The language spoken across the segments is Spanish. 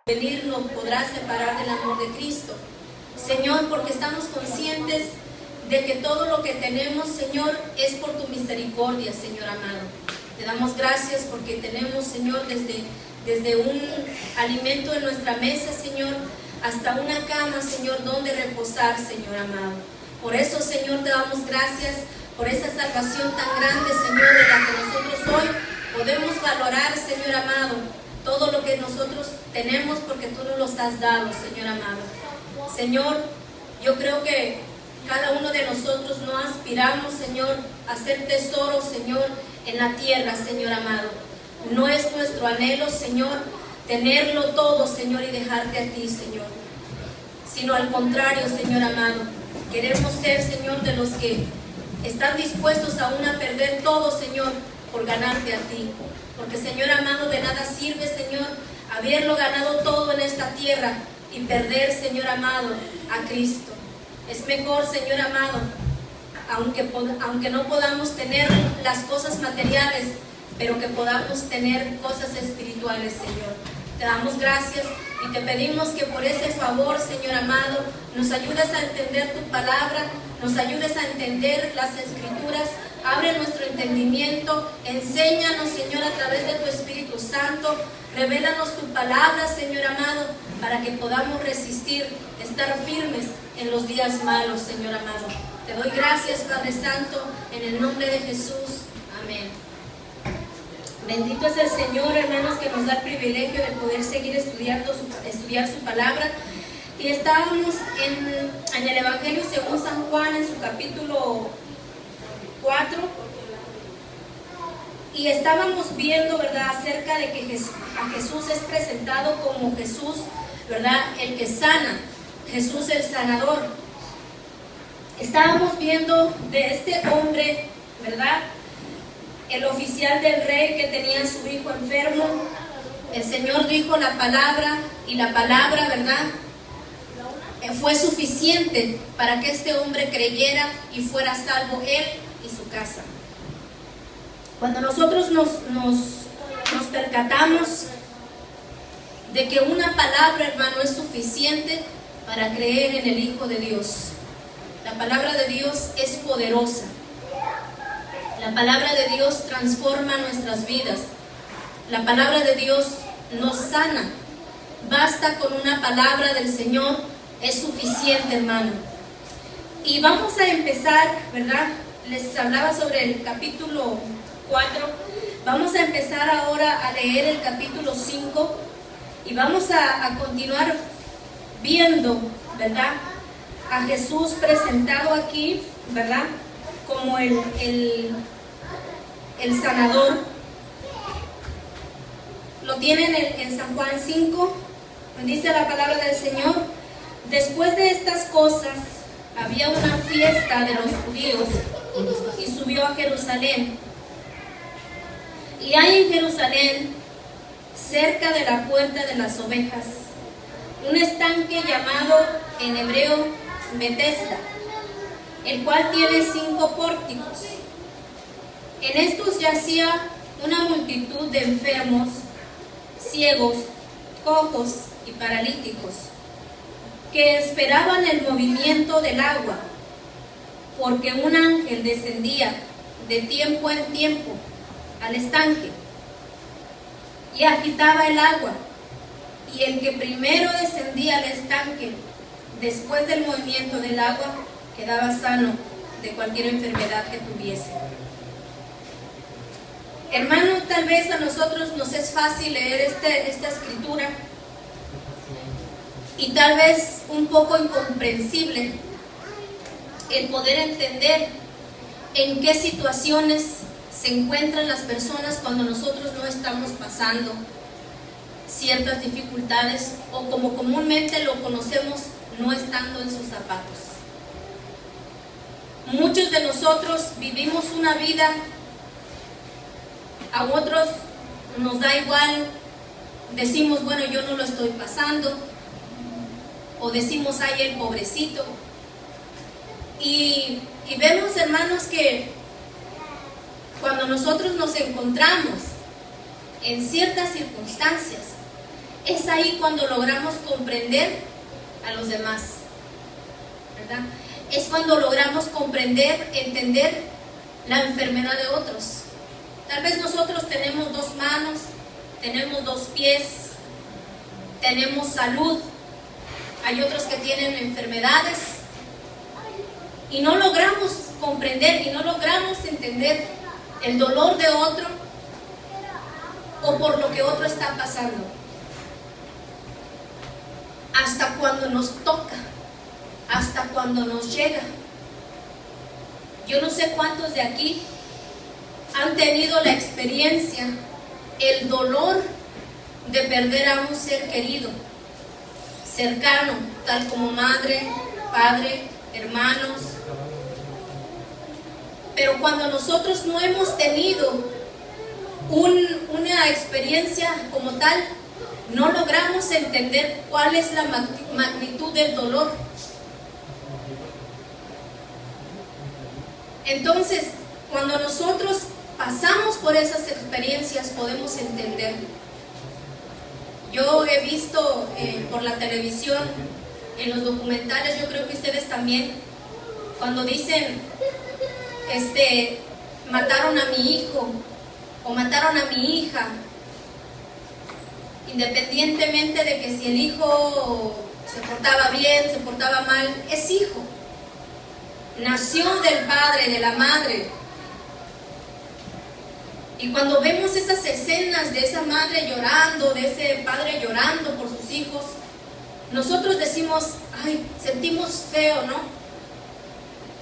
venir nos podrá separar del amor de Cristo. Señor, porque estamos conscientes de que todo lo que tenemos, Señor, es por tu misericordia, Señor amado. Te damos gracias porque tenemos, Señor, desde un alimento en nuestra mesa, Señor, hasta una cama, Señor, donde reposar, Señor amado. Por eso, Señor, te damos gracias por esa salvación tan grande, Señor, de la que nosotros hoy podemos valorar, Señor amado, todo lo que nosotros tenemos porque tú nos los has dado, Señor amado. Señor, yo creo que cada uno de nosotros no aspiramos, Señor, a ser tesoros, Señor, en la tierra, Señor amado. No es nuestro anhelo, Señor, tenerlo todo, Señor, y dejarte a ti, Señor. Sino al contrario, Señor amado, queremos ser, Señor, de los que están dispuestos aún a perder todo, Señor, por ganarte a ti. Porque, Señor amado, de nada sirve, Señor, haberlo ganado todo en esta tierra y perder, Señor amado, a Cristo. Es mejor, Señor amado, aunque no podamos tener las cosas materiales, pero que podamos tener cosas espirituales, Señor. Te damos gracias y te pedimos que por ese favor, Señor amado, nos ayudes a entender tu palabra, nos ayudes a entender las Escrituras. Abre nuestro entendimiento, enséñanos, Señor, a través de tu Espíritu Santo. Revélanos tu palabra, Señor amado, para que podamos resistir, estar firmes en los días malos, Señor amado. Te doy gracias, Padre Santo, en el nombre de Jesús. Amén. Bendito es el Señor, hermanos, que nos da el privilegio de poder seguir estudiar su palabra. Y estábamos en el Evangelio según San Juan, en su capítulo 4, y estábamos viendo, ¿verdad?, acerca de que a Jesús es presentado como Jesús, ¿verdad?, el que sana, Jesús el sanador. Estábamos viendo de este hombre, ¿verdad?, el oficial del rey que tenía a su hijo enfermo. El Señor dijo la palabra, y la palabra, ¿verdad?, fue suficiente para que este hombre creyera y fuera salvo él y su casa. Cuando nosotros nos percatamos de que una palabra, hermano, es suficiente para creer en el Hijo de Dios. La palabra de Dios es poderosa. La palabra de Dios transforma nuestras vidas. La palabra de Dios nos sana. Basta con una palabra del Señor, es suficiente, hermano. Y vamos a empezar, ¿verdad? Les hablaba sobre el capítulo 4. Vamos a empezar ahora a leer el capítulo 5 y vamos a continuar viendo, ¿verdad?, a Jesús presentado aquí, ¿verdad?, como el sanador. Lo tienen en San Juan 5, dice la palabra del Señor: después de estas cosas había una fiesta de los judíos y subió a Jerusalén. Y hay en Jerusalén, cerca de la puerta de las ovejas, un estanque llamado en hebreo Betesda, el cual tiene 5 pórticos. En estos yacía una multitud de enfermos, ciegos, cojos y paralíticos, que esperaban el movimiento del agua, porque un ángel descendía de tiempo en tiempo al estanque y agitaba el agua, y el que primero descendía al estanque después del movimiento del agua quedaba sano de cualquier enfermedad que tuviese. Hermano, tal vez a nosotros nos es fácil leer esta escritura y tal vez un poco incomprensible el poder entender en qué situaciones se encuentran las personas cuando nosotros no estamos pasando ciertas dificultades, o como comúnmente lo conocemos, no estando en sus zapatos. Muchos de nosotros vivimos una vida, a otros nos da igual, decimos, bueno, yo no lo estoy pasando, o decimos, ay, el pobrecito. Y vemos, hermanos, que cuando nosotros nos encontramos en ciertas circunstancias es ahí cuando logramos comprender a los demás, ¿verdad? Es cuando logramos comprender, entender la enfermedad de otros. Tal vez nosotros tenemos 2 manos, tenemos 2 pies, tenemos salud. Hay otros que tienen enfermedades y no logramos comprender y no logramos entender el dolor de otro o por lo que otro está pasando. Hasta cuando nos toca, hasta cuando nos llega. Yo no sé cuántos de aquí han tenido la experiencia, el dolor de perder a un ser querido, cercano, tal como madre, padre, hermanos. Pero cuando nosotros no hemos tenido una experiencia como tal, no logramos entender cuál es la magnitud del dolor. Entonces, cuando nosotros pasamos por esas experiencias, podemos entender. Yo he visto por la televisión, en los documentales, yo creo que ustedes también, cuando dicen, mataron a mi hijo o mataron a mi hija, independientemente de que si el hijo se portaba bien, se portaba mal, es hijo. Nació del padre, de la madre. Y cuando vemos esas escenas de esa madre llorando, de ese padre llorando por sus hijos, nosotros decimos, ay, sentimos feo, ¿no?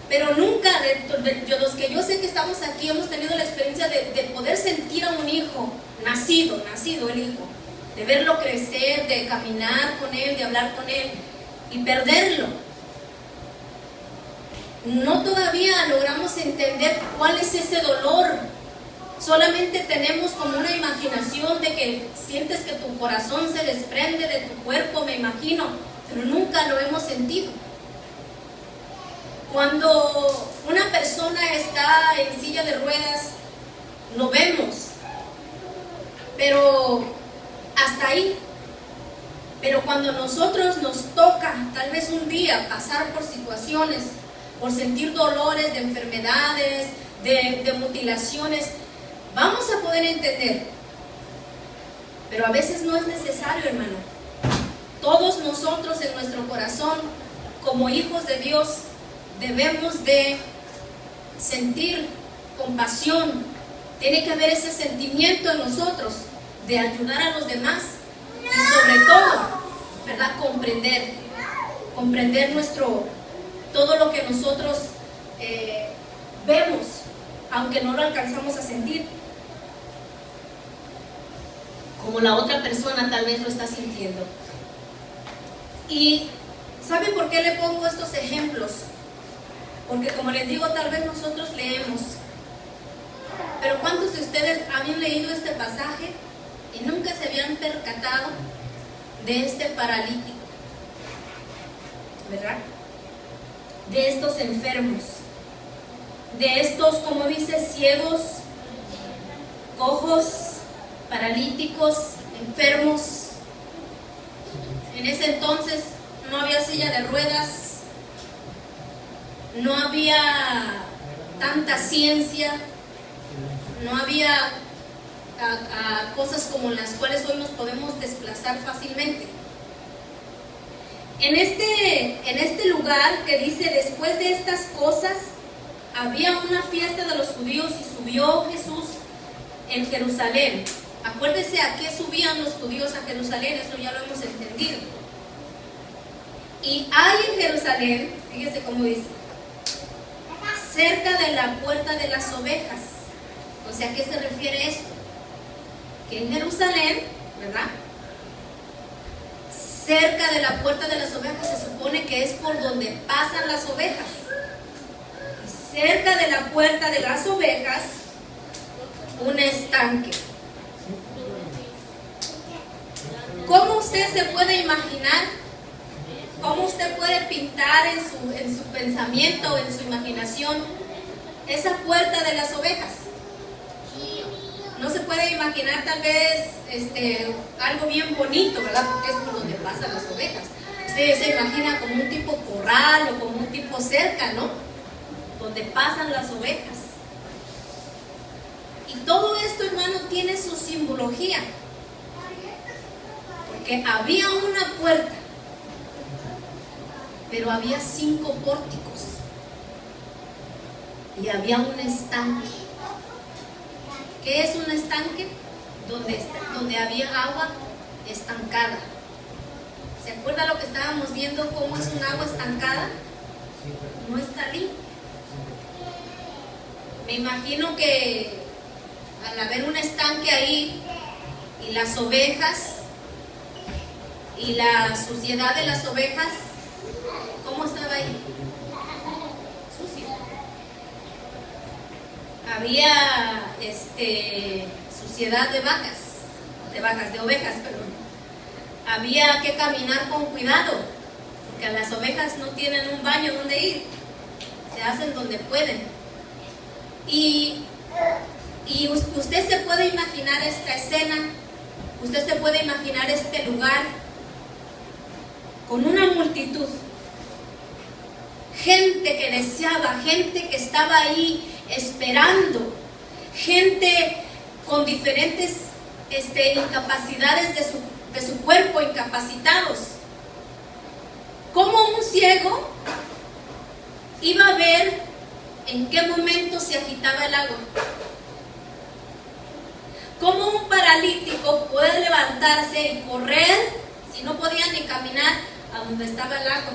Pero nunca, los que yo sé que estamos aquí, hemos tenido la experiencia de poder sentir a un hijo nacido el hijo, de verlo crecer, de caminar con él, de hablar con él, y perderlo. No todavía logramos entender cuál es ese dolor. Solamente tenemos como una imaginación de que sientes que tu corazón se desprende de tu cuerpo, me imagino, pero nunca lo hemos sentido. Cuando una persona está en silla de ruedas, lo vemos, pero hasta ahí. Pero cuando nosotros nos toca, tal vez un día, pasar por situaciones, por sentir dolores de enfermedades, de mutilaciones, vamos a poder entender. Pero a veces no es necesario, hermano. Todos nosotros en nuestro corazón, como hijos de Dios, debemos de sentir compasión. Tiene que haber ese sentimiento en nosotros de ayudar a los demás y sobre todo, ¿verdad? Comprender todo lo que nosotros vemos, aunque no lo alcanzamos a sentir, como la otra persona tal vez lo está sintiendo. Y ¿saben por qué le pongo estos ejemplos? Porque como les digo, tal vez nosotros leemos, pero ¿cuántos de ustedes habían leído este pasaje y nunca se habían percatado de este paralítico, ¿verdad? De estos enfermos, de estos, como dice, ciegos, cojos, paralíticos, enfermos? En ese entonces no había silla de ruedas, no había tanta ciencia, no había cosas como las cuales hoy nos podemos desplazar fácilmente. En este lugar que dice, después de estas cosas, había una fiesta de los judíos y subió Jesús en Jerusalén. Acuérdese a qué subían los judíos a Jerusalén, eso ya lo hemos entendido. Y hay en Jerusalén, fíjese cómo dice, cerca de la puerta de las ovejas. O sea, ¿a qué se refiere esto? Que en Jerusalén, ¿verdad? Cerca de la puerta de las ovejas se supone que es por donde pasan las ovejas. Y cerca de la puerta de las ovejas, un estanque. ¿Cómo usted se puede imaginar? ¿Cómo usted puede pintar en su pensamiento o en su imaginación esa puerta de las ovejas? no se puede imaginar tal vez algo bien bonito, ¿verdad? Porque es por donde pasan las ovejas. Usted se imagina como un tipo corral o como un tipo cerca, ¿no? Donde pasan las ovejas. Y todo esto, hermano, tiene su simbología. Porque había una puerta, pero había 5 pórticos. Y había un estanque. ¿Qué es un estanque? Donde había agua estancada. ¿Se acuerda lo que estábamos viendo? ¿Cómo es un agua estancada? No está limpia. Me imagino que al haber un estanque ahí y las ovejas y la suciedad de las ovejas, ¿cómo estaba ahí? Sucio. Había suciedad de ovejas, perdón. Había que caminar con cuidado, porque las ovejas no tienen un baño donde ir, se hacen donde pueden. Y usted se puede imaginar esta escena, usted se puede imaginar este lugar con una multitud, gente que deseaba, gente que estaba ahí esperando, gente con diferentes incapacidades de su cuerpo, incapacitados. Como un ciego iba a ver en qué momento se agitaba el agua. Como un paralítico puede levantarse y correr, si no podía ni caminar, a donde estaba el agua.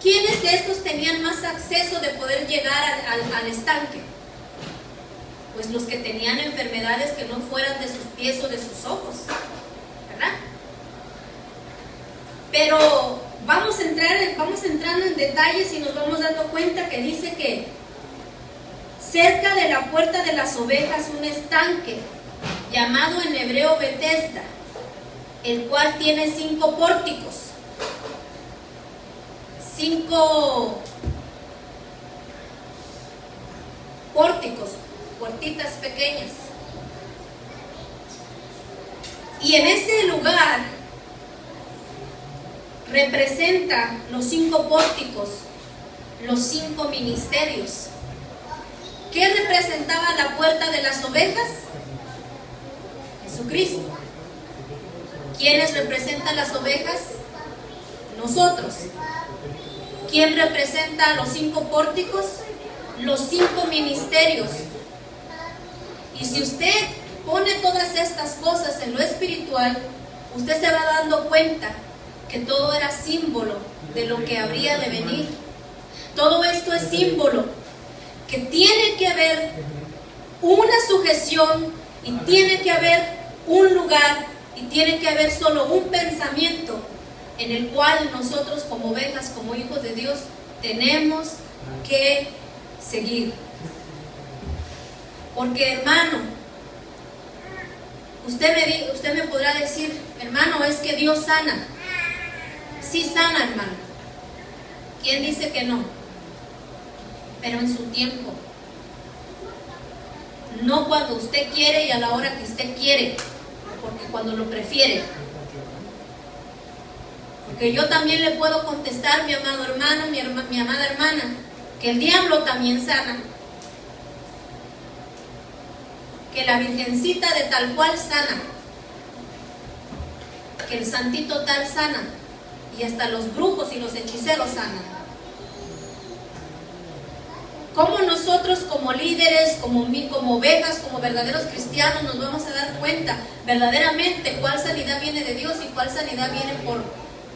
¿Quiénes de estos tenían más acceso de poder llegar al estanque? Pues los que tenían enfermedades que no fueran de sus pies o de sus ojos, ¿verdad? Pero vamos entrando en detalles y nos vamos dando cuenta que dice que cerca de la puerta de las ovejas un estanque, llamado en hebreo Betesda, el cual tiene 5 pórticos, 5 pórticos, puertitas pequeñas. Y en ese lugar representa los 5 pórticos, los 5 ministerios. ¿Qué representaba la puerta de las ovejas? Jesucristo. ¿Quiénes representan las ovejas? Nosotros. ¿Quién representa los 5 pórticos? Los 5 ministerios. Y si usted pone todas estas cosas en lo espiritual, usted se va dando cuenta que todo era símbolo de lo que habría de venir. Todo esto es símbolo que tiene que haber una sujeción y tiene que haber un lugar y tiene que haber solo un pensamiento en el cual nosotros como ovejas, como hijos de Dios, tenemos que seguir. Porque, hermano, usted me podrá decir, hermano, es que Dios sana. Sí sana, hermano. ¿Quién dice que no? Pero en su tiempo. No cuando usted quiere y a la hora que usted quiere, porque cuando lo prefiere. Porque yo también le puedo contestar, mi amado hermano, mi amada hermana, que el diablo también sana. Que la virgencita de tal cual sana. Que el santito tal sana. Y hasta los brujos y los hechiceros sanan. ¿Cómo nosotros como líderes, como ovejas, como verdaderos cristianos nos vamos a dar cuenta verdaderamente cuál sanidad viene de Dios y cuál sanidad viene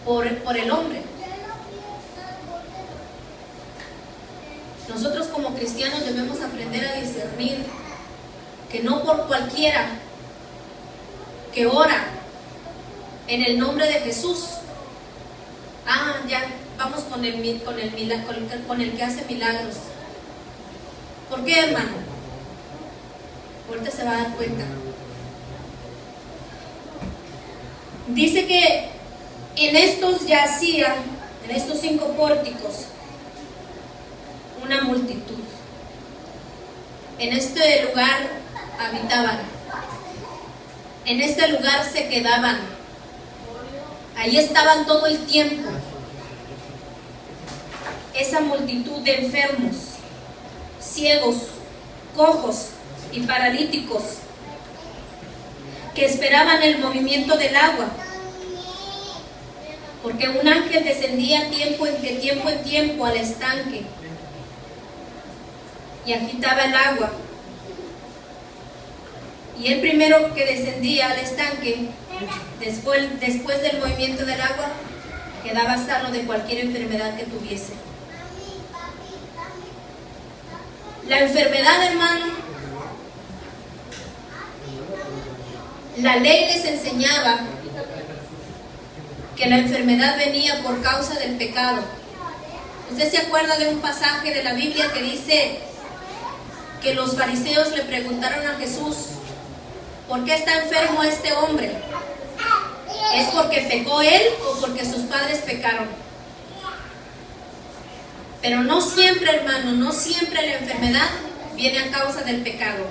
por el hombre? Nosotros como cristianos debemos aprender a discernir que no por cualquiera que ora en el nombre de Jesús, ya vamos con el que hace milagros. ¿Por qué, hermano? Ahorita se va a dar cuenta. Dice que en estos yacía, en estos 5 pórticos, una multitud. En este lugar habitaban En este lugar se quedaban. Ahí estaban todo el tiempo. Esa multitud de enfermos, ciegos, cojos y paralíticos que esperaban el movimiento del agua, porque un ángel descendía tiempo en tiempo al estanque y agitaba el agua, y el primero que descendía al estanque después del movimiento del agua quedaba sano de cualquier enfermedad que tuviese. La enfermedad, hermano, la ley les enseñaba que la enfermedad venía por causa del pecado. ¿Usted se acuerda de un pasaje de la Biblia que dice que los fariseos le preguntaron a Jesús: ¿por qué está enfermo este hombre? ¿Es porque pecó él o porque sus padres pecaron? Pero no siempre, hermano, no siempre la enfermedad viene a causa del pecado.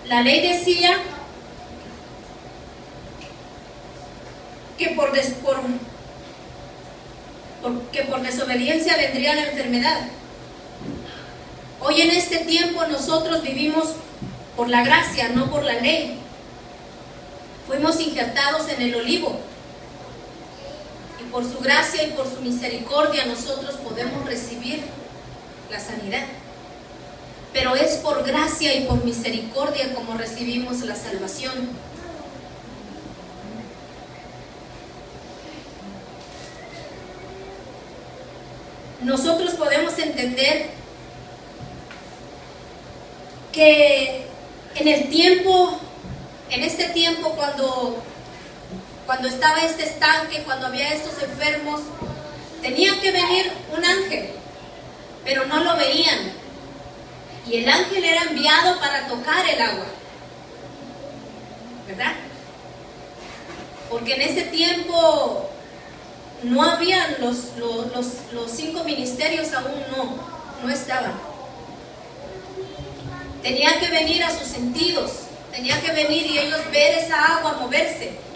La ley decía que por desobediencia vendría la enfermedad. Hoy en este tiempo nosotros vivimos por la gracia, no por la ley. Fuimos injertados en el olivo, y por su gracia y por su misericordia nosotros podemos recibir la sanidad. Pero es por gracia y por misericordia como recibimos la salvación. Nosotros podemos entender que en este tiempo cuando estaba este estanque, cuando había estos enfermos, tenía que venir un ángel, pero no lo veían. Y el ángel era enviado para tocar el agua, ¿verdad? Porque en ese tiempo no habían los 5 ministerios, aún no estaban. Tenía que venir a sus sentidos, tenía que venir y ellos ver esa agua moverse.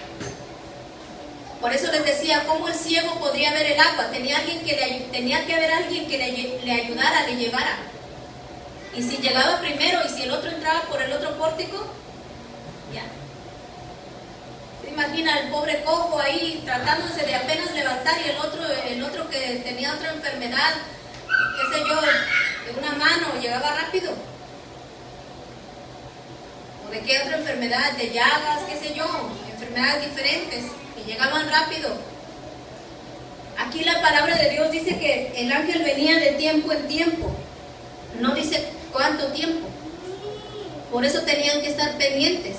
Por eso les decía, ¿cómo el ciego podría ver el agua? Tenía que haber alguien que le ayudara, le llevara. Y si llegaba primero y si el otro entraba por el otro pórtico, ya. ¿Se imagina el pobre cojo ahí tratándose de apenas levantar, y el otro que tenía otra enfermedad, qué sé yo, de una mano, llegaba rápido? ¿O de qué otra enfermedad? De llagas, qué sé yo, enfermedades diferentes, que llegaban rápido. Aquí la palabra de Dios dice que el ángel venía de tiempo en tiempo, no dice cuánto tiempo. Por eso tenían que estar pendientes.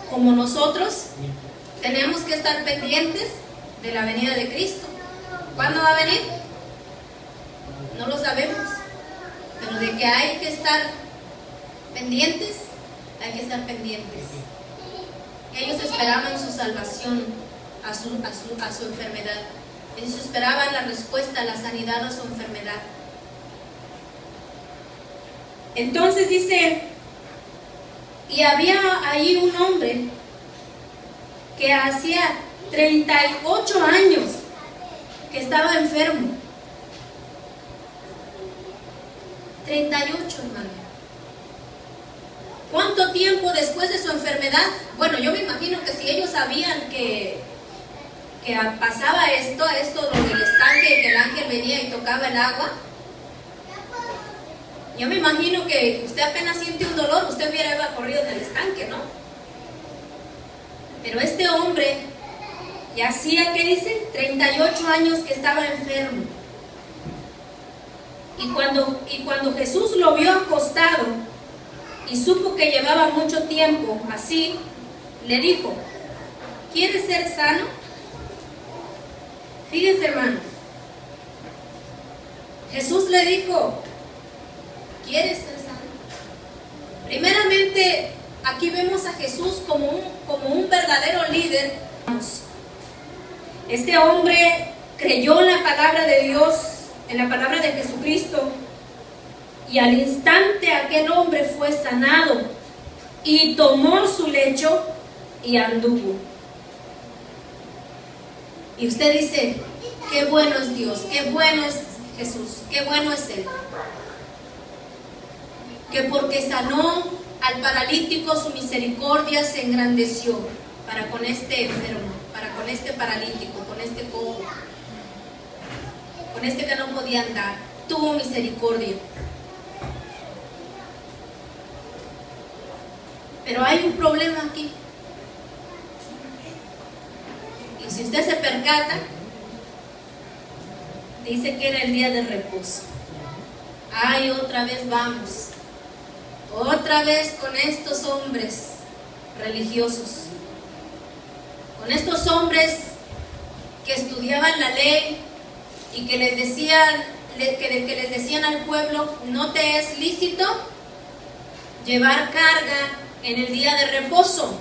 Como nosotros tenemos que estar pendientes de la venida de Cristo. ¿Cuándo va a venir? No lo sabemos, pero de que hay que estar pendientes, hay que estar pendientes. Ellos esperaban su salvación a su enfermedad. Ellos esperaban la respuesta, la sanidad a su enfermedad. Entonces dice, y había ahí un hombre que hacía 38 años que estaba enfermo. 38, hermano. ¿Cuánto tiempo después de su enfermedad? Bueno, yo me imagino que si ellos sabían que pasaba esto lo del estanque, que el ángel venía y tocaba el agua, yo me imagino que usted apenas siente un dolor, usted hubiera corrido del estanque, ¿no? Pero este hombre ya hacía, ¿qué dice? 38 años que estaba enfermo. Y cuando Jesús lo vio acostado y supo que llevaba mucho tiempo así, le dijo, ¿quieres ser sano? Fíjense, hermano, Jesús le dijo, ¿quieres ser sano? Primeramente, aquí vemos a Jesús como un verdadero líder. Este hombre creyó en la palabra de Dios, en la palabra de Jesucristo, Y al instante aquel hombre fue sanado y tomó su lecho y anduvo. Y usted dice, qué bueno es Dios, qué bueno es Jesús, qué bueno es Él. Que porque sanó al paralítico, su misericordia se engrandeció para con este enfermo, para con este paralítico, con este cojo, con este que no podía andar. Tuvo misericordia. Pero hay un problema aquí. Y si usted se percata, dice que era el día de reposo. Ay, otra vez vamos. Otra vez con estos hombres religiosos. Con estos hombres que estudiaban la ley y que les decían, que les decían al pueblo, no te es lícito llevar carga en el día de reposo.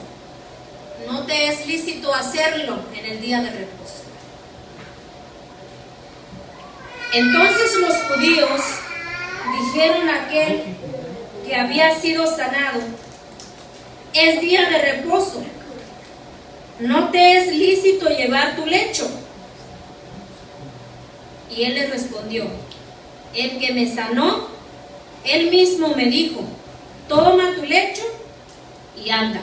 No te es lícito hacerlo en el día de reposo. Entonces los judíos dijeron a aquel que había sido sanado, es día de reposo, no te es lícito llevar tu lecho. Y él les respondió, el que me sanó, él mismo me dijo, toma tu lecho y anda.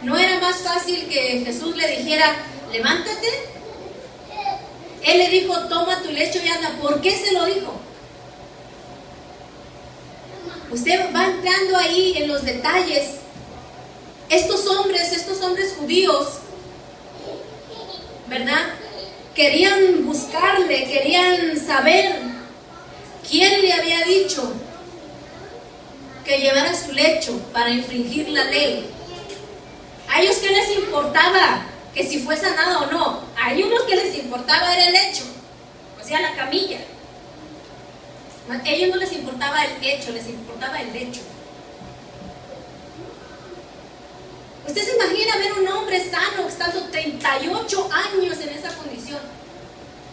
¿No era más fácil que Jesús le dijera, levántate? Él le dijo, toma tu lecho y anda. ¿Por qué se lo dijo? Usted va entrando ahí en los detalles. Estos hombres judíos, ¿verdad? Querían buscarle, querían saber quién le había dicho que llevara su lecho para infringir la ley. A ellos, ¿qué les importaba? Que si fue sanado o no. A ellos que les importaba era el lecho, o sea, la camilla. A ellos no les importaba el hecho, les importaba el lecho. ¿Usted se imagina ver un hombre sano estando 38 años en esa condición?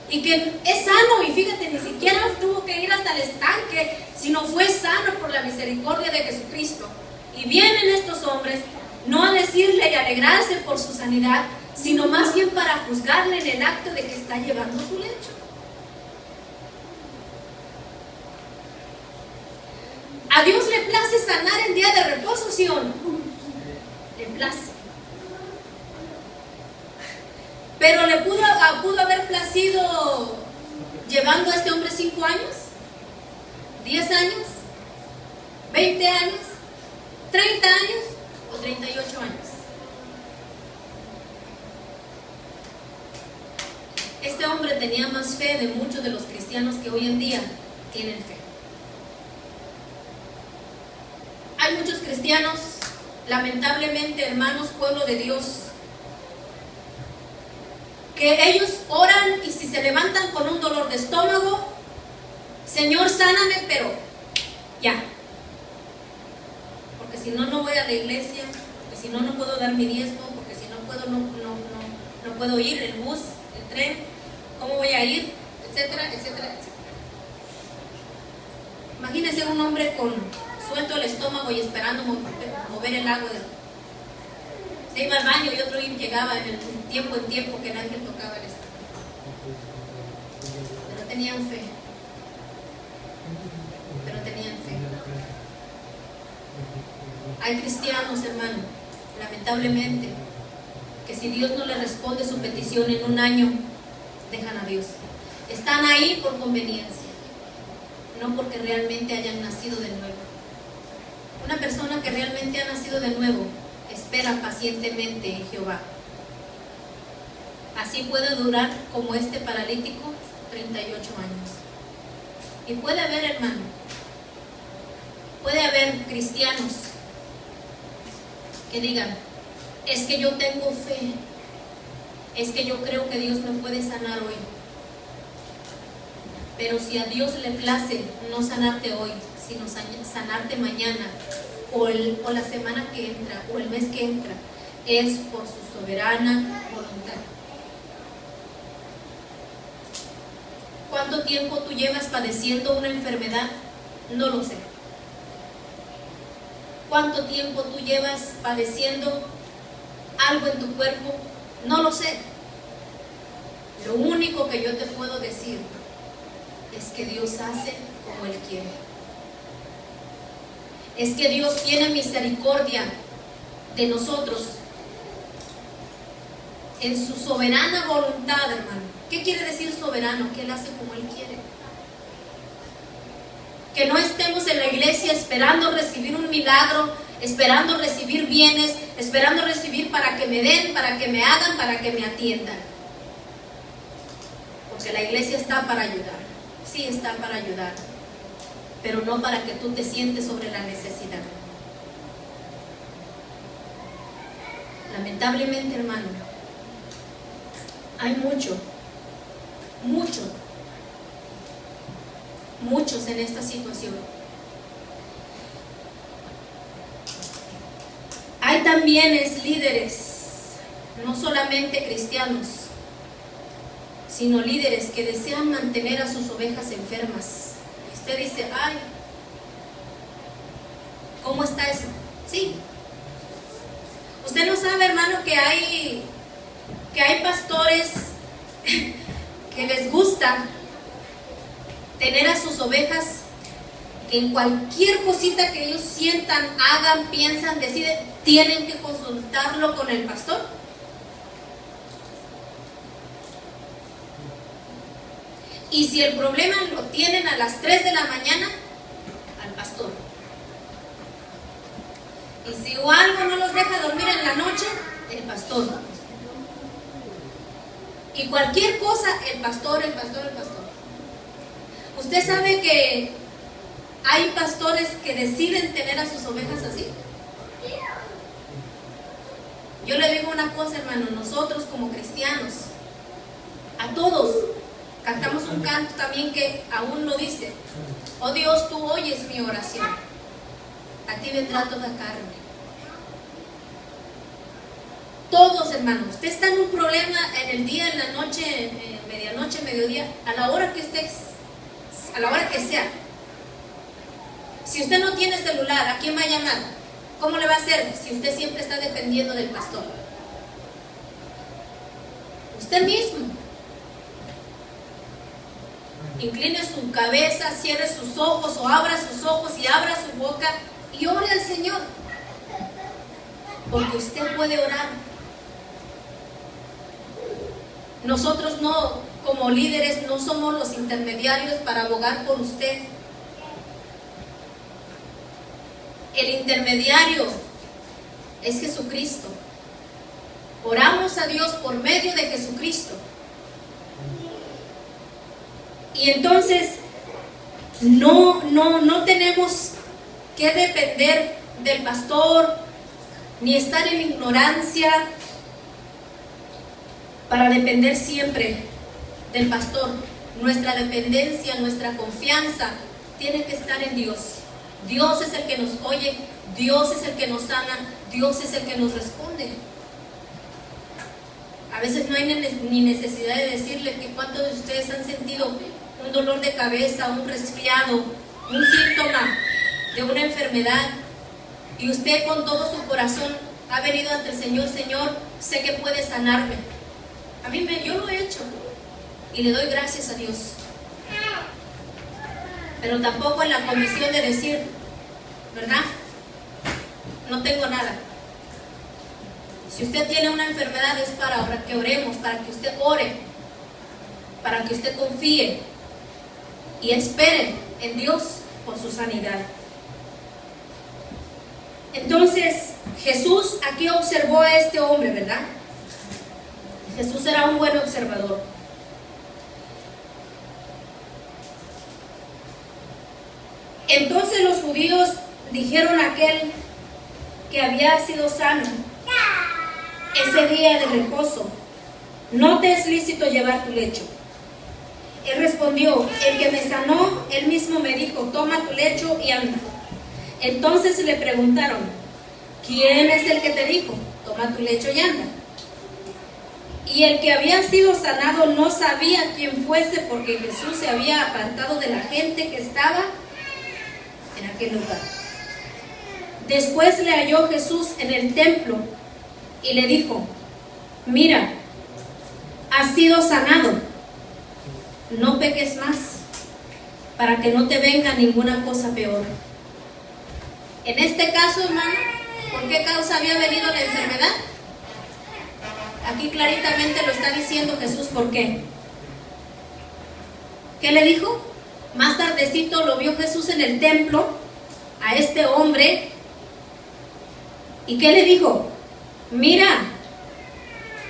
Y que es sano, y fíjate, ni siquiera tuvo que ir hasta el estanque, sino fue sano por la misericordia de Jesucristo. Y vienen estos hombres no a decirle y alegrarse por su sanidad, sino más bien para juzgarle en el acto de que está llevando su lecho. ¿A Dios le place sanar en día de reposo, sí o no? Le place. Pero le pudo haber placido llevando a este hombre 5 años, 10 años, 20 años, 30 años o 38 años. Este hombre tenía más fe de muchos de los cristianos que hoy en día tienen fe. Hay muchos cristianos, lamentablemente, hermanos, pueblo de Dios, que ellos oran y si se levantan con un dolor de estómago, Señor, sáname, pero ya. Porque si no, no voy a la iglesia, porque si no, no puedo dar mi diezmo, porque si no puedo, no puedo ir, el bus, el tren, ¿cómo voy a ir? Etcétera, etcétera, etcétera. Imagínense un hombre con suelto el estómago y esperando mover el agua. Se iba al baño y otro llegaba en tiempo que el ángel tocaba el estómago. Pero tenían fe. Hay cristianos, hermano, lamentablemente, que si Dios no le responde su petición en un año, dejan a Dios. Están ahí por conveniencia, no porque realmente hayan nacido de nuevo. Una persona que realmente ha nacido de nuevo espera pacientemente en Jehová. Así puede durar como este paralítico 38 años. Y puede haber, hermano, puede haber cristianos que digan, es que yo tengo fe, es que yo creo que Dios me puede sanar hoy. Pero si a Dios le place no sanarte hoy, sino sanarte mañana, o la semana que entra, o el mes que entra, es por su soberana voluntad. ¿Cuánto tiempo tú llevas padeciendo una enfermedad? No lo sé. ¿Cuánto tiempo tú llevas padeciendo algo en tu cuerpo? No lo sé. Lo único que yo te puedo decir es que Dios hace como Él quiere. Es que Dios tiene misericordia de nosotros en su soberana voluntad, hermano. ¿Qué quiere decir soberano? Que Él hace como Él quiere. Que no estemos en la iglesia esperando recibir un milagro, esperando recibir bienes, esperando recibir para que me den, para que me hagan, para que me atiendan. Porque la iglesia está para ayudar. Sí, está para ayudar, pero no para que tú te sientes sobre la necesidad. Lamentablemente, hermano, hay muchos en esta situación. Hay también líderes, no solamente cristianos, sino líderes que desean mantener a sus ovejas enfermas. Y usted dice, ay, ¿cómo está eso? Sí. Usted no sabe, hermano, que hay pastores que les gusta tener a sus ovejas, que en cualquier cosita que ellos sientan, hagan, piensan, deciden, tienen que consultarlo con el pastor. Y si el problema lo tienen a las 3 de la mañana, al pastor. Y si algo no los deja dormir en la noche, el pastor. Y cualquier cosa, el pastor. ¿Usted sabe que hay pastores que deciden tener a sus ovejas así? Yo le digo una cosa, hermano, nosotros como cristianos, a todos, cantamos un canto también que aún lo dice: oh Dios, tú oyes mi oración, a ti vendrá toda carne. Todos, hermanos, usted está en un problema en el día, en la noche, en medianoche, mediodía, a la hora que estés, a la hora que sea. Si usted no tiene celular, ¿a quién va a llamar? ¿Cómo le va a hacer si usted siempre está dependiendo del pastor? Usted mismo. Incline su cabeza, cierre sus ojos o abra sus ojos y abra su boca y ore al Señor. Porque usted puede orar. Nosotros no, como líderes, no somos los intermediarios para abogar por usted. El intermediario es Jesucristo. Oramos a Dios por medio de Jesucristo. Y entonces no tenemos que depender del pastor ni estar en ignorancia para depender siempre del pastor. Nuestra dependencia, nuestra confianza tiene que estar en Dios. Dios es el que nos oye, Dios es el que nos sana, Dios es el que nos responde. A veces no hay ni necesidad de decirle que cuántos de ustedes han sentido un dolor de cabeza, un resfriado, un síntoma de una enfermedad, y usted con todo su corazón ha venido ante el Señor: Señor, sé que puede sanarme. Yo lo he hecho y le doy gracias a Dios. Pero tampoco en la comisión de decir, ¿verdad? No tengo nada. Si usted tiene una enfermedad es para que oremos, para que usted ore, para que usted confíe y espere en Dios por su sanidad. Entonces Jesús aquí observó a este hombre, ¿verdad? Jesús era un buen observador. Entonces los judíos dijeron a aquel que había sido sano ese día de reposo: no te es lícito llevar tu lecho. Él respondió: el que me sanó, él mismo me dijo, toma tu lecho y anda. Entonces le preguntaron: ¿quién es el que te dijo, toma tu lecho y anda? Y el que había sido sanado no sabía quién fuese, porque Jesús se había apartado de la gente que estaba en aquel lugar. Después le halló Jesús en el templo y le dijo: mira, has sido sanado, no peques más, para que no te venga ninguna cosa peor. En este caso, hermano, ¿por qué causa había venido la enfermedad? Aquí claritamente lo está diciendo Jesús. ¿Por qué? ¿Qué le dijo? Más tardecito lo vio Jesús en el templo a este hombre. ¿Y qué le dijo? Mira,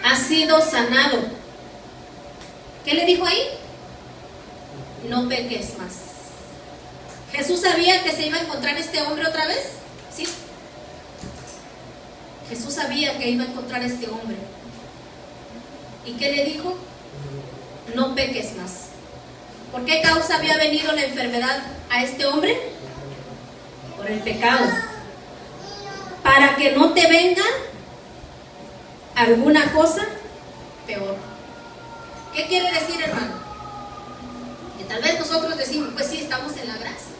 has sido sanado. ¿Qué le dijo ahí? No peques más. ¿Jesús sabía que se iba a encontrar este hombre otra vez? Sí. Jesús sabía que iba a encontrar este hombre. ¿Y qué le dijo? No peques más. ¿Por qué causa había venido la enfermedad a este hombre? Por el pecado. Para que no te venga alguna cosa peor. ¿Qué quiere decir, hermano? Que tal vez nosotros decimos, pues sí, estamos en la gracia.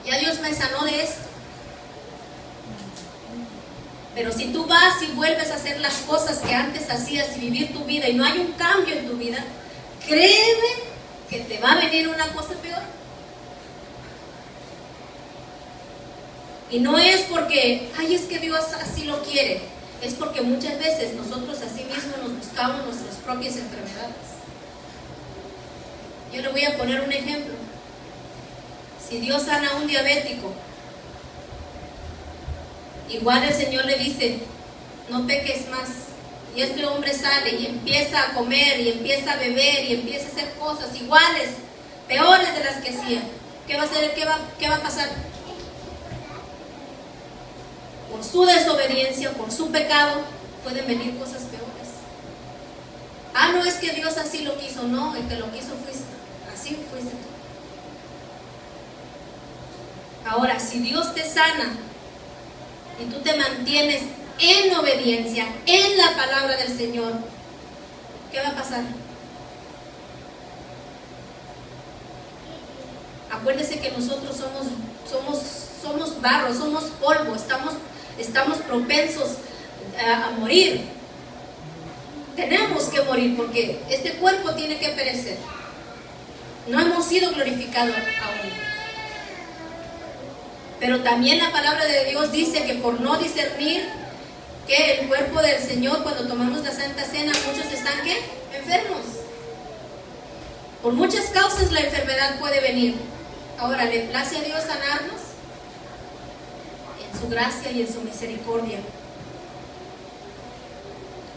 Ya Dios me sanó de esto. Pero si tú vas y vuelves a hacer las cosas que antes hacías y vivir tu vida y no hay un cambio en tu vida, créeme que te va a venir una cosa peor. Y no es porque, ay, es que Dios así lo quiere. Es porque muchas veces nosotros así mismos nos buscamos nuestras propias enfermedades. Yo le voy a poner un ejemplo. Si Dios sana a un diabético, igual el Señor le dice, no peques más. Y este hombre sale y empieza a comer y empieza a beber y empieza a hacer cosas iguales, peores de las que hacía. ¿Qué va a hacer? ¿Qué va a pasar? Por su desobediencia, por su pecado, pueden venir cosas peores. Ah, no es que Dios así lo quiso. No, el que lo quiso fuiste. Así fuiste tú. Ahora, si Dios te sana y tú te mantienes en obediencia, en la palabra del Señor, ¿qué va a pasar? Acuérdese que nosotros somos barro, somos polvo, estamos propensos a morir. Tenemos que morir porque este cuerpo tiene que perecer. No hemos sido glorificados aún. Pero también la palabra de Dios dice que por no discernir que el cuerpo del Señor, cuando tomamos la Santa Cena, muchos están ¿qué? Enfermos. Por muchas causas la enfermedad puede venir. Ahora, ¿le place a Dios sanarnos? En su gracia y en su misericordia.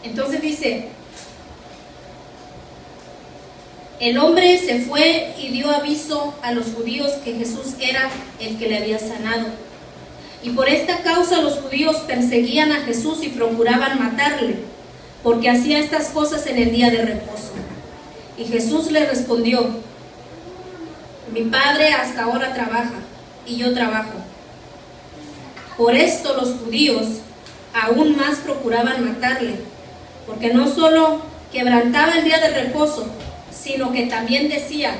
Entonces dice, el hombre se fue y dio aviso a los judíos que Jesús era el que le había sanado. Y por esta causa los judíos perseguían a Jesús y procuraban matarle, porque hacía estas cosas en el día de reposo. Y Jesús le respondió: mi Padre hasta ahora trabaja, y yo trabajo. Por esto los judíos aún más procuraban matarle, porque no solo quebrantaba el día de reposo, sino que también decía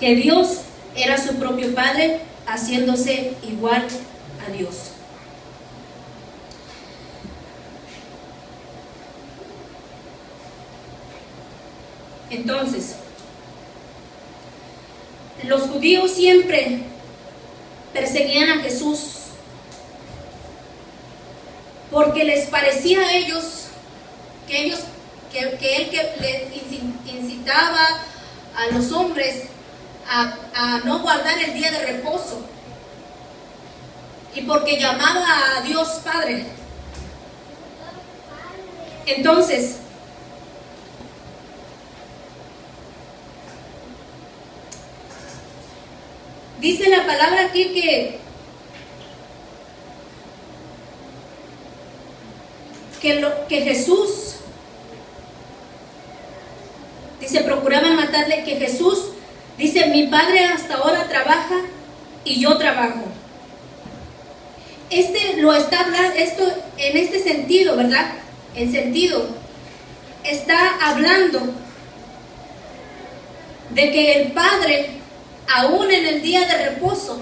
que Dios era su propio Padre, haciéndose igual a Dios. Entonces, los judíos siempre perseguían a Jesús porque les parecía a ellos que él les incitaba a los hombres a no guardar el día de reposo, y porque llamaba a Dios Padre. Entonces, dice la palabra aquí que Jesús, dice, procuraban matarle, que Jesús dice: mi Padre hasta ahora trabaja y yo trabajo. Lo está hablando esto en este sentido, ¿verdad? En sentido está hablando de que el Padre, aún en el día de reposo,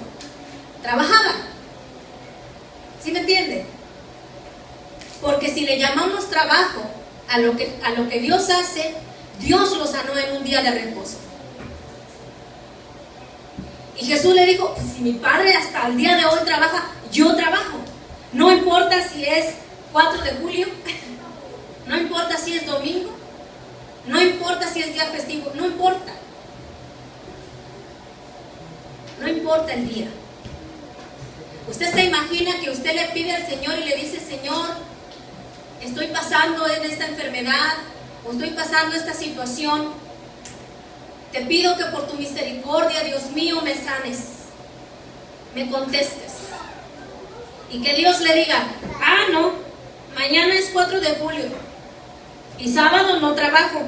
trabajaba. ¿Sí me entiende? Porque si le llamamos trabajo a lo que Dios hace, Dios lo sanó en un día de reposo. Y Jesús le dijo, si mi Padre hasta el día de hoy trabaja, yo trabajo. No importa si es 4 de julio, no importa si es domingo, no importa si es día festivo, no importa. No importa el día. Usted se imagina que usted le pide al Señor y le dice, Señor, estoy pasando en esta enfermedad, o estoy pasando esta situación. Te pido que por tu misericordia, Dios mío, me sanes, me contestes. Y que Dios le diga, no, mañana es 4 de julio y sábado no trabajo.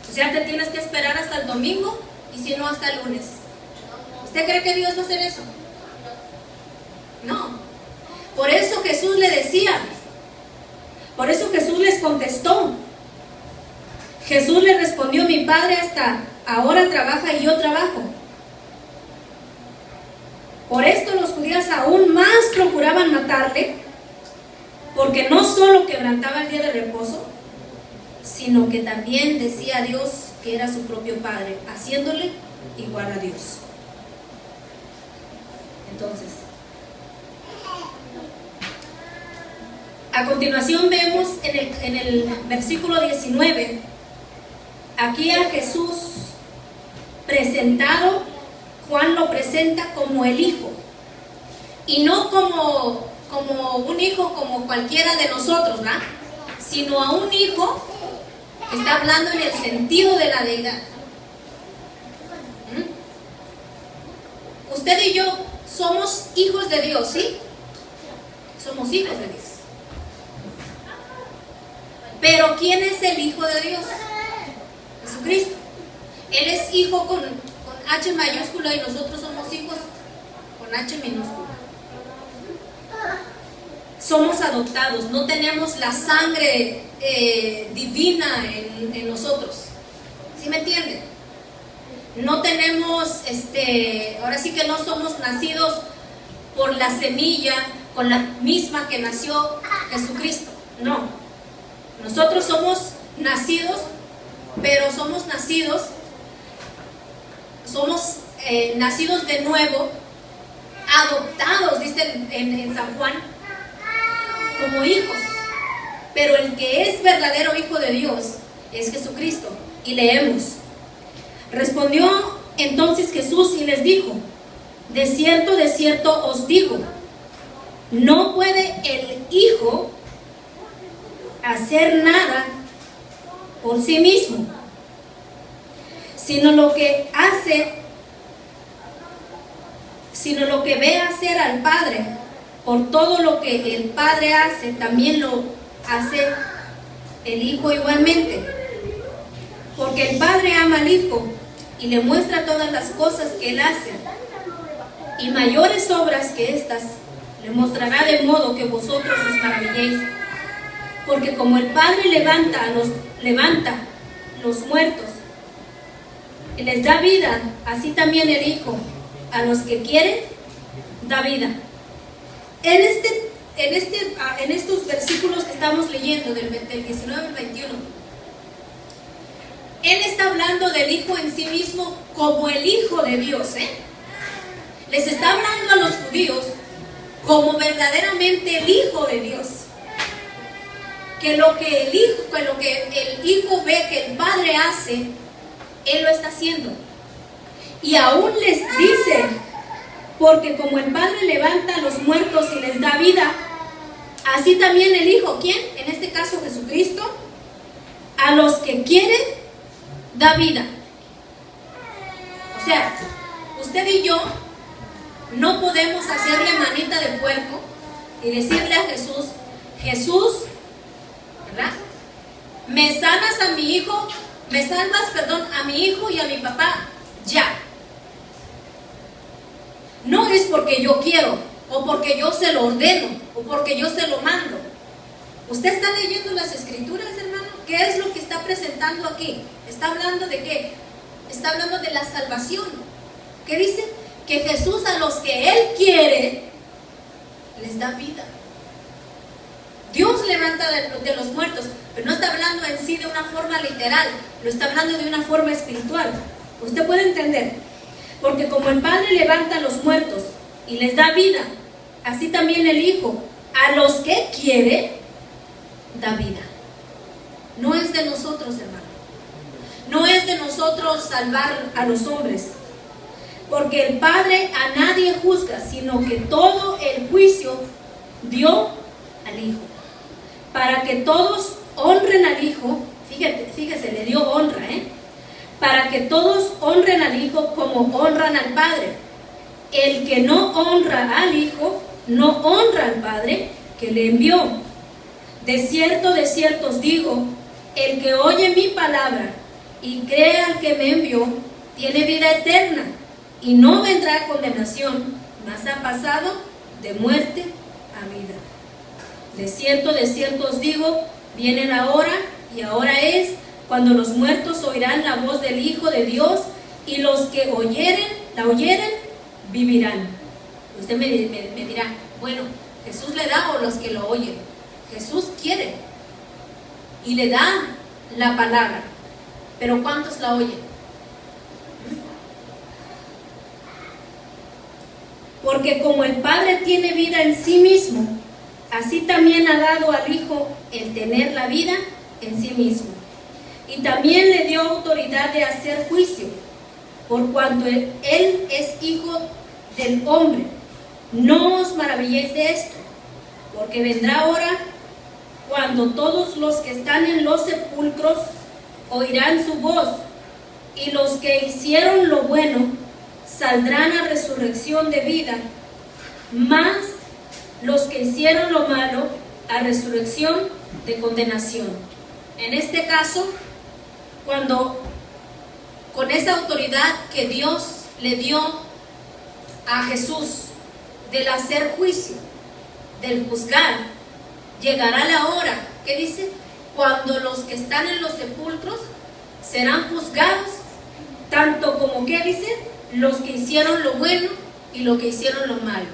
O sea, te tienes que esperar hasta el domingo y si no hasta el lunes. ¿Usted cree que Dios va a hacer eso? No. Por eso Jesús le decía, por eso Jesús les contestó. Jesús le respondió, mi Padre hasta ahora trabaja y yo trabajo. Por esto los judíos aún más procuraban matarle, porque no solo quebrantaba el día de reposo, sino que también decía a Dios que era su propio Padre, haciéndole igual a Dios. Entonces, a continuación vemos en el versículo 19, aquí a Jesús presentado. Juan lo presenta como el Hijo, y no como un hijo como cualquiera de nosotros, ¿verdad? Sino a un hijo, está hablando en el sentido de la deidad. Usted y yo somos hijos de Dios, ¿sí? Somos hijos de Dios. Pero ¿quién es el Hijo de Dios? Jesucristo. Él es hijo con H mayúscula y nosotros somos hijos con H minúscula. Somos adoptados, no tenemos la sangre divina en nosotros. ¿Sí me entienden? No tenemos, ahora sí que no somos nacidos por la semilla con la misma que nació Jesucristo. No. Nosotros somos nacidos, pero somos nacidos de nuevo, adoptados, dice en San Juan, como hijos. Pero el que es verdadero hijo de Dios es Jesucristo. Y leemos, respondió entonces Jesús y les dijo, de cierto os digo, no puede el Hijo hacer nada por sí mismo, sino lo que ve hacer al Padre. Por todo lo que el Padre hace, también lo hace el Hijo igualmente. Porque el Padre ama al Hijo y le muestra todas las cosas que Él hace. Y mayores obras que estas le mostrará, de modo que vosotros os maravilléis. Porque como el Padre levanta los muertos y les da vida, así también el Hijo a los que quiere da vida. En estos versículos que estamos leyendo del 19 al 21, Él está hablando del Hijo en sí mismo como el Hijo de Dios, Les está hablando a los judíos como verdaderamente el Hijo de Dios. Que lo que el Hijo ve que el Padre hace, Él lo está haciendo. Y aún les dice, porque como el Padre levanta a los muertos y les da vida, así también el Hijo, ¿quién? En este caso Jesucristo, a los que quiere, da vida. O sea, usted y yo no podemos hacerle manita de puerco y decirle a Jesús, ¿verdad? Me sanas a mi hijo, me salvas, a mi hijo y a mi papá, ya. No es porque yo quiero, o porque yo se lo ordeno, o porque yo se lo mando. ¿Usted está leyendo las Escrituras, hermano? ¿qué es lo que está presentando aquí? ¿Está hablando de qué? Está hablando de la salvación. ¿Qué dice? Que Jesús a los que Él quiere, les da vida. Dios levanta de los muertos, pero no está hablando en sí de una forma literal, lo está hablando de una forma espiritual. Usted puede entender, porque como el Padre levanta a los muertos y les da vida, así también el Hijo, a los que quiere, da vida. No es de nosotros, hermano. No es de nosotros salvar a los hombres, porque el Padre a nadie juzga, sino que todo el juicio dio al Hijo, para que todos honren al Hijo. Fíjese, le dio honra, para que todos honren al Hijo como honran al Padre. El que no honra al Hijo, no honra al Padre que le envió. De cierto os digo, el que oye mi palabra y cree al que me envió, tiene vida eterna, y no vendrá a condenación, mas ha pasado de muerte a vida. De cierto os digo, viene la hora, y ahora es, cuando los muertos oirán la voz del Hijo de Dios, y los que la oyeren, vivirán. Usted me dirá, bueno, ¿Jesús le da o los que lo oyen? Jesús quiere, y le da la palabra, pero ¿cuántos la oyen? Porque como el Padre tiene vida en sí mismo, así también ha dado al Hijo el tener la vida en sí mismo. Y también le dio autoridad de hacer juicio, por cuanto Él es Hijo del hombre. No os maravilléis de esto, porque vendrá hora cuando todos los que están en los sepulcros oirán su voz, y los que hicieron lo bueno saldrán a resurrección de vida, mas los que hicieron lo malo a resurrección de condenación. En este caso, cuando con esa autoridad que Dios le dio a Jesús del hacer juicio, del juzgar, llegará la hora, ¿qué dice? Cuando los que están en los sepulcros serán juzgados, tanto como, ¿qué dice? Los que hicieron lo bueno y los que hicieron lo malo.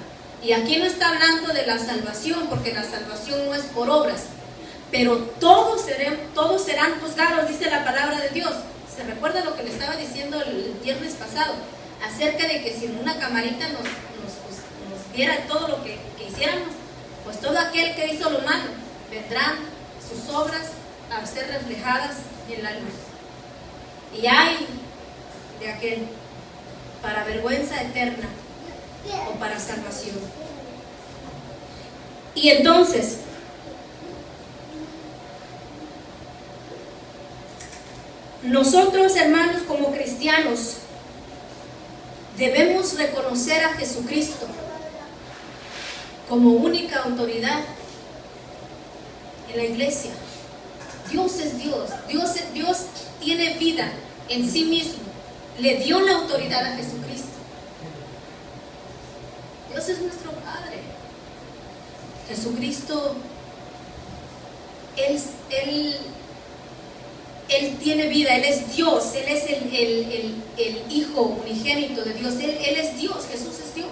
Y aquí no está hablando de la salvación, porque la salvación no es por obras, pero todos serán juzgados, dice la palabra de Dios. ¿Se recuerda lo que le estaba diciendo el viernes pasado? Acerca de que si en una camarita nos viera todo lo que hiciéramos, pues todo aquel que hizo lo malo, vendrán sus obras a ser reflejadas en la luz. Y hay de aquel para vergüenza eterna o para salvación. Y entonces, nosotros, hermanos, como cristianos, debemos reconocer a Jesucristo como única autoridad en la iglesia. Dios es Dios. Dios tiene vida en sí mismo. Le dio la autoridad a Jesucristo. Dios es nuestro Padre. Jesucristo, Él tiene vida, Él es Dios, Él es el Hijo unigénito de Dios, Él es Dios, Jesús es Dios.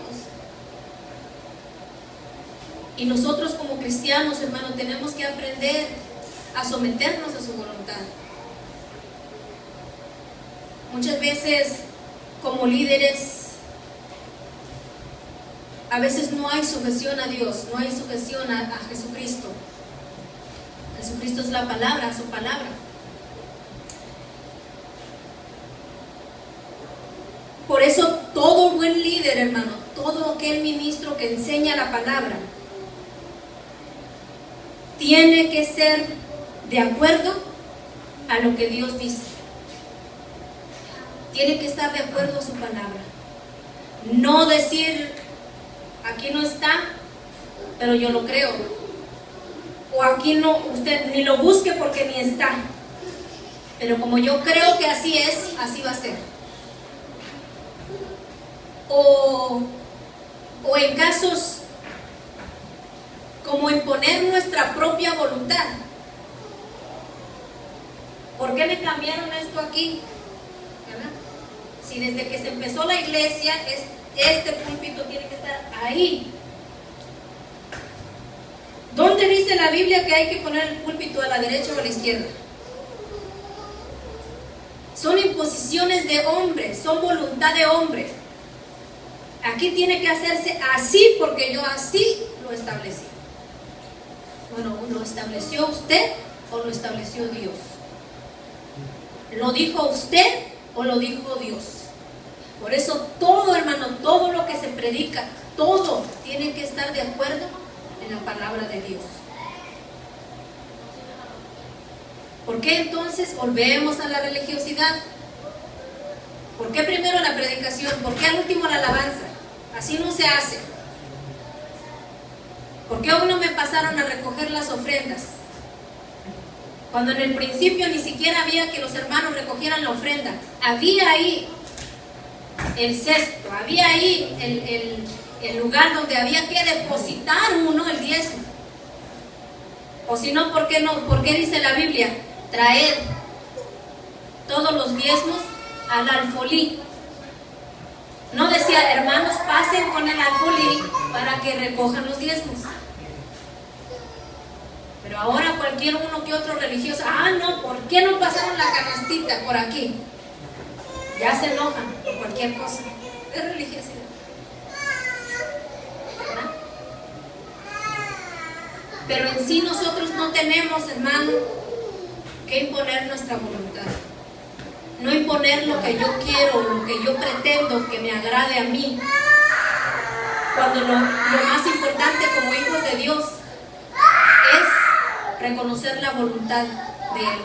Y nosotros como cristianos, hermanos, tenemos que aprender a someternos a su voluntad. Muchas veces, como líderes, a veces no hay sujeción a Dios, no hay sujeción a Jesucristo. Jesucristo es la palabra, su palabra. Por eso todo buen líder, hermano, todo aquel ministro que enseña la palabra, tiene que ser de acuerdo a lo que Dios dice. Tiene que estar de acuerdo a su palabra. No decir, aquí no está, pero yo lo creo. O aquí no, usted ni lo busque porque ni está. Pero como yo creo que así es, así va a ser. O en casos como imponer nuestra propia voluntad. ¿Por qué me cambiaron esto aquí? ¿Verdad? Si desde que se empezó la iglesia, este púlpito tiene que estar ahí. ¿Dónde dice la Biblia que hay que poner el púlpito a la derecha o a la izquierda? Son imposiciones de hombre, son voluntad de hombre. Aquí tiene que hacerse así porque yo así lo establecí. Bueno, ¿lo estableció usted o lo estableció Dios? ¿Lo dijo usted o lo dijo Dios? Por eso todo, hermano, todo lo que se predica, todo tiene que estar de acuerdo en la palabra de Dios. ¿Por qué entonces volvemos a la religiosidad? ¿Por qué primero la predicación? ¿Por qué al último la alabanza? Así no se hace. ¿Por qué hoy no me pasaron a recoger las ofrendas? Cuando en el principio ni siquiera había que los hermanos recogieran la ofrenda. Había ahí el cesto, había ahí el lugar donde había que depositar uno el diezmo. O si no, ¿por qué no? ¿Por qué dice la Biblia? Traed todos los diezmos al alfolí. No decía, hermanos, pasen con el alfolí para que recojan los diezmos. Pero ahora cualquier uno que otro religioso, no, ¿por qué no pasaron la canastita por aquí? Ya se enojan por cualquier cosa. Es religiosidad. ¿Verdad? Pero en sí nosotros no tenemos, hermano, que imponer nuestra voluntad. No imponer lo que yo quiero, lo que yo pretendo que me agrade a mí. Cuando lo más importante como hijos de Dios es reconocer la voluntad de Él.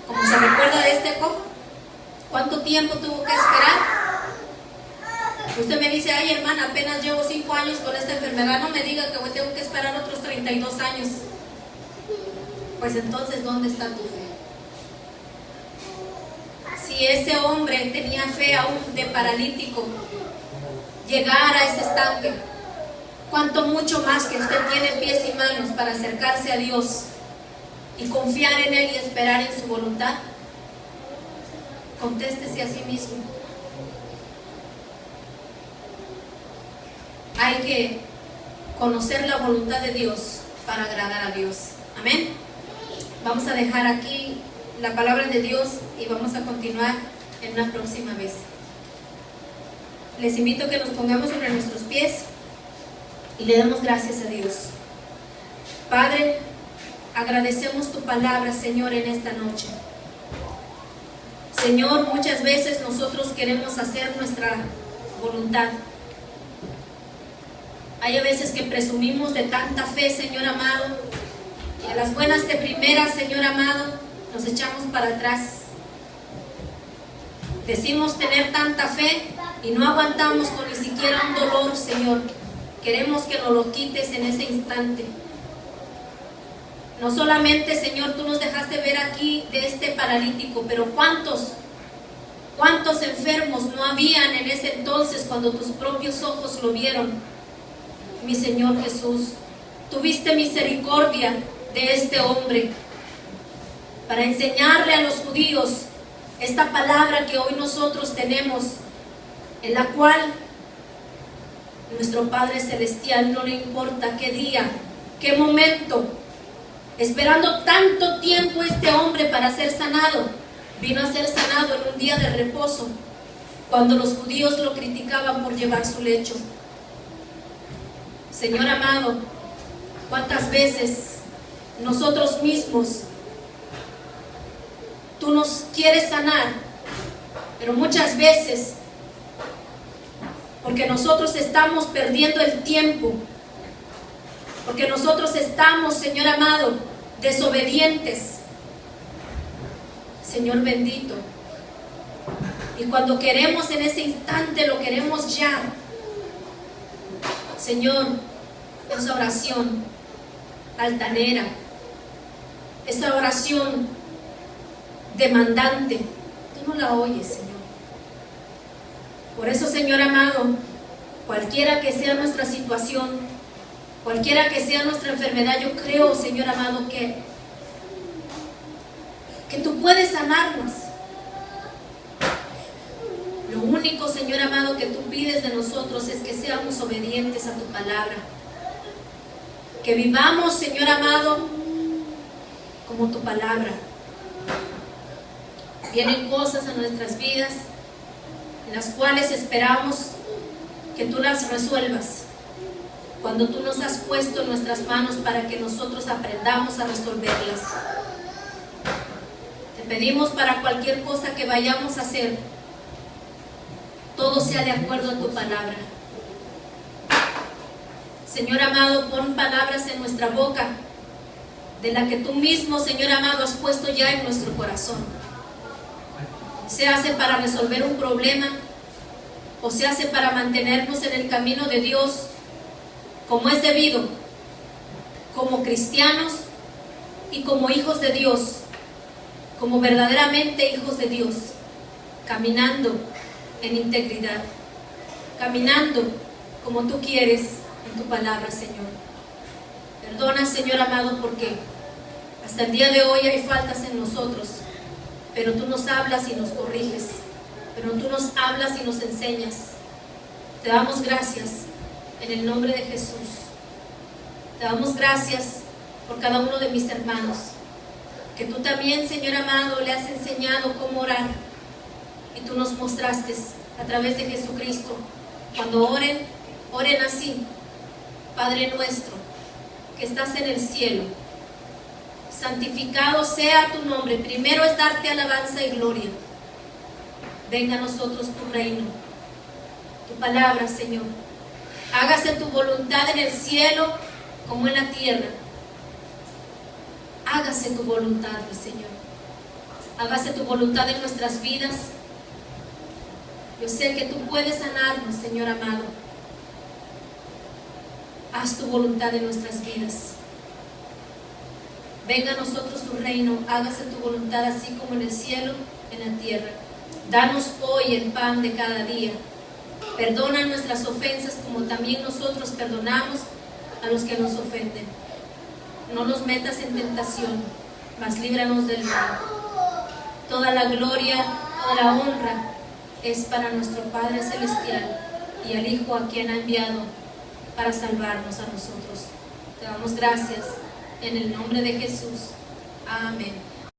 Como se recuerda de este Job, ¿cuánto tiempo tuvo que esperar? Usted me dice, ay hermana, apenas llevo 5 años con esta enfermedad, no me diga que tengo que esperar otros 32 años. Pues entonces, ¿dónde está tu fe? Si ese hombre tenía fe aún de paralítico, llegar a ese estanque, cuánto mucho más que usted tiene pies y manos para acercarse a Dios y confiar en Él y esperar en su voluntad. Contéstese a sí mismo. Hay que conocer la voluntad de Dios para agradar a Dios. Amén. Vamos a dejar aquí la palabra de Dios y vamos a continuar en una próxima vez. Les invito a que nos pongamos sobre nuestros pies y le damos gracias a Dios. Padre, agradecemos tu palabra, Señor, en esta noche. Señor, muchas veces nosotros queremos hacer nuestra voluntad. Hay a veces que presumimos de tanta fe, Señor amado, y a las buenas de primera, Señor amado, nos echamos para atrás. Decimos tener tanta fe y no aguantamos con ni siquiera un dolor, Señor. Queremos que nos lo quites en ese instante. No solamente, Señor, tú nos dejaste ver aquí de este paralítico, pero ¿cuántos enfermos no habían en ese entonces cuando tus propios ojos lo vieron? Mi Señor Jesús, tuviste misericordia de este hombre para enseñarle a los judíos esta palabra que hoy nosotros tenemos, en la cual nuestro Padre Celestial no le importa qué día, qué momento, esperando tanto tiempo este hombre para ser sanado, vino a ser sanado en un día de reposo, cuando los judíos lo criticaban por llevar su lecho. Señor amado, ¿cuántas veces nosotros mismos tú nos quieres sanar? Pero muchas veces, porque nosotros estamos perdiendo el tiempo, porque nosotros estamos, Señor amado, desobedientes, Señor bendito, y cuando queremos en ese instante, lo queremos ya. Señor, esa oración altanera, esa oración demandante, tú no la oyes, Señor. Por eso, Señor amado, cualquiera que sea nuestra situación, cualquiera que sea nuestra enfermedad, yo creo, Señor amado, que que tú puedes sanarnos. Lo único, Señor amado, que tú pides de nosotros es que seamos obedientes a tu palabra. Que vivamos, Señor amado, como tu palabra. Vienen cosas a nuestras vidas en las cuales esperamos que tú las resuelvas. Cuando tú nos has puesto en nuestras manos para que nosotros aprendamos a resolverlas. Te pedimos para cualquier cosa que vayamos a hacer, todo sea de acuerdo a tu palabra. Señor amado, pon palabras en nuestra boca, de la que tú mismo, Señor amado, has puesto ya en nuestro corazón. Se hace para resolver un problema, o se hace para mantenernos en el camino de Dios, como es debido, como cristianos y como hijos de Dios, como verdaderamente hijos de Dios, caminando en integridad, caminando como tú quieres en tu palabra, Señor. Perdona, Señor amado, porque hasta el día de hoy hay faltas en nosotros, pero tú nos hablas y nos corriges, pero tú nos hablas y nos enseñas. Te damos gracias en el nombre de Jesús. Te damos gracias por cada uno de mis hermanos, que tú también, Señor amado, le has enseñado cómo orar. Y tú nos mostraste a través de Jesucristo. Cuando oren, oren así: Padre nuestro, que estás en el cielo, santificado sea tu nombre. Primero es darte alabanza y gloria. Venga a nosotros tu reino, tu palabra, Señor. Hágase tu voluntad en el cielo como en la tierra. Hágase tu voluntad, Señor. Hágase tu voluntad en nuestras vidas. Yo sé que tú puedes sanarnos, Señor amado. Haz tu voluntad en nuestras vidas. Venga a nosotros tu reino, hágase tu voluntad así como en el cielo, en la tierra. Danos hoy el pan de cada día. Perdona nuestras ofensas como también nosotros perdonamos a los que nos ofenden. No nos metas en tentación, mas líbranos del mal. Toda la gloria, toda la honra es para nuestro Padre Celestial y al Hijo a quien ha enviado para salvarnos a nosotros. Te damos gracias en el nombre de Jesús. Amén.